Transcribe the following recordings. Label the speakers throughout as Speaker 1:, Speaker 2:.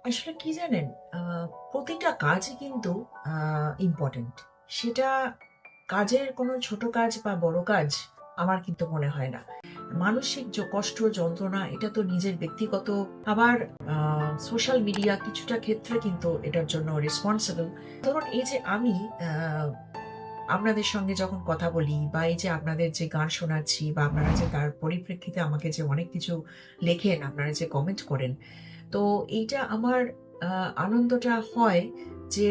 Speaker 1: আসলে কি জানেন? প্রতিটা কাজই কিন্তু ইম্পোর্টেন্ট। সেটা কাজের কোনো ছোট কাজ বা বড় কাজ আমার কিন্তু মনে হয় না। মানসিক কষ্ট, যন্ত্রণা এটা তো নিজের ব্যক্তিগত। আবার সোশ্যাল মিডিয়া কিছুটা ক্ষেত্রে কিন্তু এটার জন্য রেসপন্সিবল। ধরুন এই যে আমি আ আপনাদের সঙ্গে যখন কথা বলি বা এই যে আপনাদের যে গান শোনাচ্ছি বা আপনারা যে তার পরিপ্রেক্ষিতে আমাকে যে অনেক কিছু লেখেন, আপনারা যে কমেন্ট করেন, তো এইটা আমার আ আনন্দটা হয় যে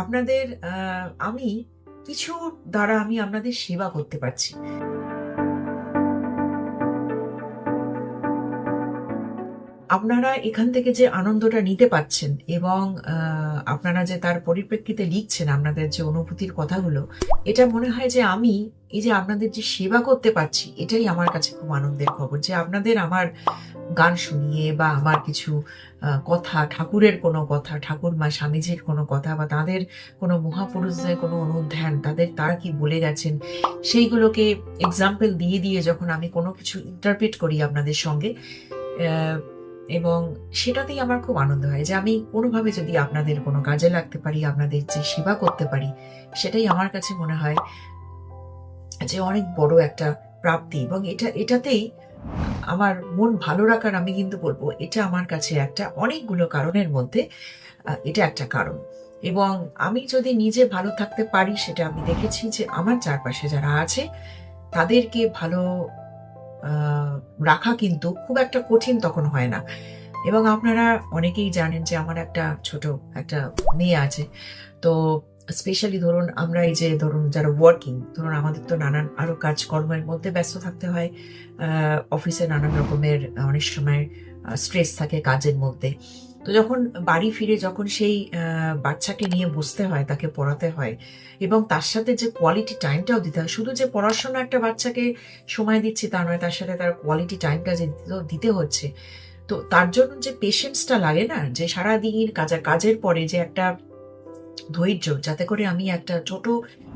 Speaker 1: আপনাদের আমি কিছুর দ্বারা আমি আপনাদের সেবা করতে পারছি। আপনারা এখান থেকে যে আনন্দটা নিতে পারছেন এবং আ আপনারা যে তার পরিপ্রেক্ষিতে লিখছেন আপনাদের যে অনুভূতির কথাগুলো, এটা মনে হয় যে আমি এই যে আপনাদের যে সেবা করতে পারছি, এটাই আমার কাছে খুব আনন্দের খবর। যে আপনাদের আমার গান শুনিয়ে বা আমার কিছু কথা, ঠাকুরের কোনো কথা, ঠাকুরমা, স্বামীজির কোনো কথা বা তাঁদের কোনো মহাপুরুষদের কোনো অনুধ্যান, তারা কি বলে গেছেন, সেইগুলোকে এক্সাম্পল দিয়ে যখন আমি কোনো কিছু ইন্টারপ্রেট করি আপনাদের সঙ্গে, অ্যা এবং সেটাতেই আমার খুব আনন্দ হয় যে আমি কোনোভাবে যদি আপনাদের কোনো কাজে লাগতে পারি, আপনাদের যে সেবা করতে পারি, সেটাই আমার কাছে মনে হয় যে অনেক বড় একটা প্রাপ্তি। এবং এটাতেই আমার মন ভালো রাখার, আমি কিন্তু বলব এটা আমার কাছে একটা অনেকগুলো কারণের মধ্যে এটা একটা কারণ। এবং আমি যদি নিজে ভালো থাকতে পারি, সেটা আমি দেখেছি যে আমার চারপাশে যারা আছে তাদেরকে ভালো আ রাখা কিন্তু খুব একটা কঠিন তখন হয় না। এবং আপনারা অনেকেই জানেন যে আমার একটা ছোট একটা মেয়ে আছে। তো স্পেশালি ধরুন আমরা এই যে ধরুন যারা ওয়ার্কিং, ধরুন আমাদের তো নানান আরো কাজকর্মের মধ্যে ব্যস্ত থাকতে হয়। আ অফিসে নানান রকমের অনেক সময় স্ট্রেস থাকে কাজের মধ্যে। তো যখন বাড়ি ফিরে যখন সেই বাচ্চাকে নিয়ে বসতে হয়, তাকে পড়াতে হয় এবং তার সাথে যে কোয়ালিটি টাইমটাও দিতে হয়। শুধু যে পড়াশোনা একটা বাচ্চাকে সময় দিচ্ছি তা নয়, তার সাথে তার কোয়ালিটি টাইমটা যে দিতে হচ্ছে। তো তার জন্য যে পেশেন্সটা লাগে না? যে সারাদিন কাজের পরে যে একটা ধৈর্য, যাতে করে আমি একটা ছোট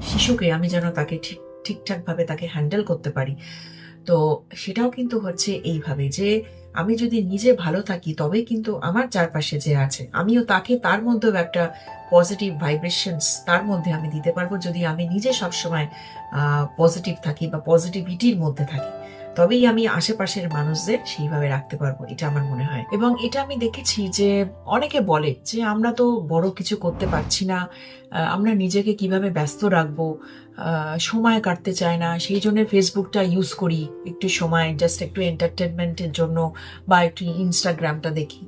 Speaker 1: শিশুকে আমি যেন তাকে ঠিকঠাকভাবে তাকে হ্যান্ডেল করতে পারি। তো সেটাও কিন্তু হচ্ছে এইভাবে যে আমি যদি নিজে ভালো থাকি তবেই কিন্তু আমার চারপাশে যে আছে আমিও তাকে তার মধ্যেও একটা পজিটিভ ভাইব্রেশনস তার মধ্যে আমি দিতে পারবো, যদি আমি নিজে সবসময় পজিটিভ থাকি বা পজিটিভিটির মধ্যে থাকি। তবেই আমি আশেপাশের মানুষদের সেইভাবে রাখতে পারবো, এটা আমার মনে হয়। এবং এটা আমি দেখেছি যে অনেকে বলে যে আমরা তো বড় কিছু করতে পারছি না, আমরা নিজেকে কিভাবে ব্যস্ত রাখবো, সময় কাটতে চায় না, সেই জন্য ফেসবুকটা ইউজ করি একটু সময়, জাস্ট একটু এন্টারটেনমেন্টের জন্য বা একটু ইনস্টাগ্রামটা দেখি।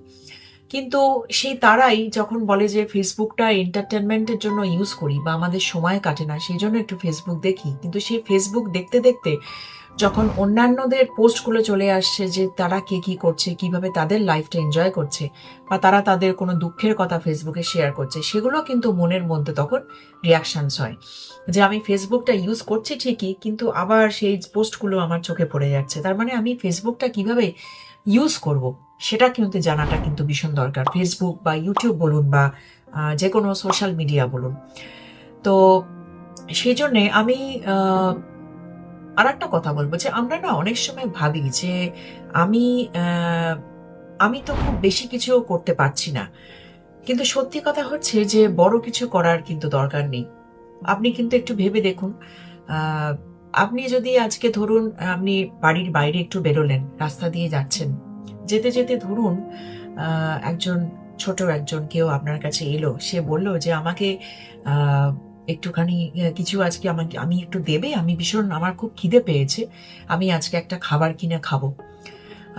Speaker 1: কিন্তু সেই তারাই যখন বলে যে ফেসবুকটা এন্টারটেনমেন্টের জন্য ইউজ করি বা আমাদের সময় কাটে না সেই জন্য একটু ফেসবুক দেখি, কিন্তু সেই ফেসবুক দেখতে দেখতে যখন অন্যান্যদের পোস্টগুলো চলে আসছে যে তারা কে কি করছে, কিভাবে তাদের লাইফটা এনজয় করছে বা তারা তাদের কোনো দুঃখের কথা ফেসবুকে শেয়ার করছে, সেগুলো কিন্তু মনের মধ্যে তখন রিয়াকশনস হয় যে আমি ফেসবুকটা ইউজ করছি ঠিকই, কিন্তু আবার সেই পোস্টগুলো আমার চোখে পড়ে যাচ্ছে। তার মানে আমি ফেসবুকটা কিভাবে ইউজ করব সেটা কিন্তু জানাটা কিন্তু ভীষণ দরকার। ফেসবুক বা ইউটিউব বলুন বা যে কোনো সোশ্যাল মিডিয়া বলুন। তো সেই জন্যে আমি আরেকটা কথা বলব যে আমরা না অনেক সময় ভাবি যে আমি আমি তো খুব বেশি কিছু করতে পারছি না। কিন্তু সত্যি কথা হচ্ছে যে বড় কিছু করার কিন্তু দরকার নেই। আপনি কিন্তু একটু ভেবে দেখুন, আ আপনি যদি আজকে ধরুন আপনি বাড়ির বাইরে একটু বেরোলেন, রাস্তা দিয়ে যাচ্ছেন। যেতে ধরুন আ একজন একজন কেউ আপনার কাছে এলো। সে বলল যে আমাকে আ একটুখানি কিছু আজকে আমি একটু দেবে? আমার খুব খিদে পেয়েছে। আমি আজকে একটা খাবার কিনে খাবো।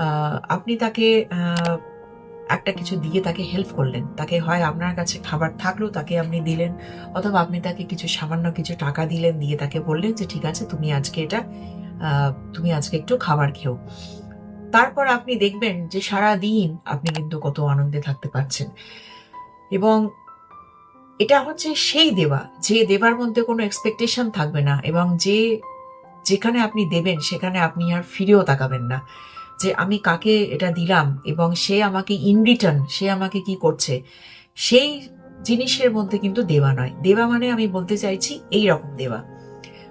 Speaker 1: আ আপনি তাকে আ একটা কিছু দিয়ে তাকে হেল্প করলেন। তাকে হয় আপনার কাছে খাবার থাকলো তাকে আপনি দিলেন, অথবা আপনি তাকে সামান্য কিছু টাকা দিলেন, দিয়ে তাকে বললেন যে ঠিক আছে তুমি আজকে একটু খাবার খেও। তারপর আপনি দেখবেন যে সারাদিন আপনি কিন্তু কত আনন্দে থাকতে পারছেন। এবং এটা হচ্ছে সেই দেওয়া, যে দেওয়ার মধ্যে কোনো এক্সপেকটেশন থাকবে না এবং যেখানে আপনি দেবেন সেখানে আপনি আর ফিরেও তাকাবেন না। যে আমি কাকে এটা দিলাম এবং সে আমাকে ইন রিটার্ন সে আমাকে কি করছে, সেই জিনিসের মধ্যে কিন্তু দেওয়া নয়। দেওয়া মানে আমি বলতে চাইছি এইরকম দেওয়া।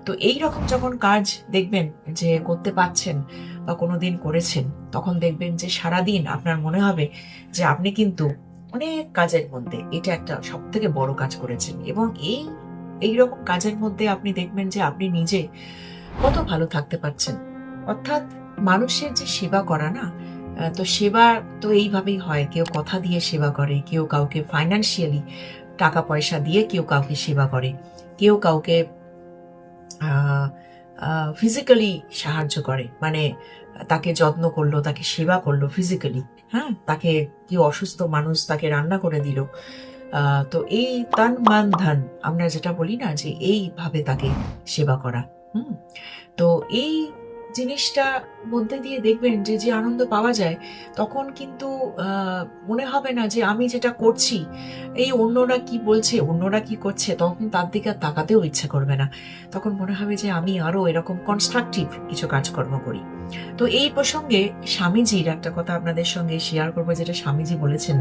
Speaker 1: তো এইরকম যখন কাজ দেখবেন যে করতে পারছেন বা কোনোদিন করেছেন, তখন দেখবেন যে সারাদিন আপনার মনে হবে যে আপনি কিন্তু অনেক কাজের মধ্যে এটা একটা সব থেকে বড় কাজ করেছেন, এবং এইরকম কাজের মধ্যে আপনি দেখবেন যে আপনি নিজে কত ভালো থাকতে পারছেন। অর্থাৎ মানুষের যে সেবা করা না, তো সেবা তো এইভাবেই হয়, কেউ কথা দিয়ে সেবা করে, কেউ কাউকে ফাইন্যান্সিয়ালি টাকা পয়সা দিয়ে কেউ কাউকে সেবা করে, কেউ কাউকে ফিজিক্যালি সাহায্য করে, মানে তাকে যত্ন করলো, তাকে সেবা করলো ফিজিক্যালি, হ্যাঁ, তাকে কেউ অসুস্থ মানুষ তাকে রান্না করে দিল। তো এই তান মান ধান আমরা যেটা বলি না, যে এইভাবে তাকে সেবা করা। হুম। তো এই জিনিসটা মধ্যে দিয়ে দেখবেন যে যে আনন্দ পাওয়া যায়, তখন কিন্তু মনে হবে না যে আমি যেটা করছি, এই অন্যরা কি বলছে, অন্যরা কি করছে, তখন তার দিকে আর তাকাতেও ইচ্ছে করবে না। তখন মনে হবে যে আমি আরো এরকম কনস্ট্রাকটিভ কিছু কাজকর্ম করি। তো এই প্রসঙ্গে স্বামীজির একটা কথা আপনাদের সঙ্গে শেয়ার করবো, যেটা স্বামীজি বলেছেন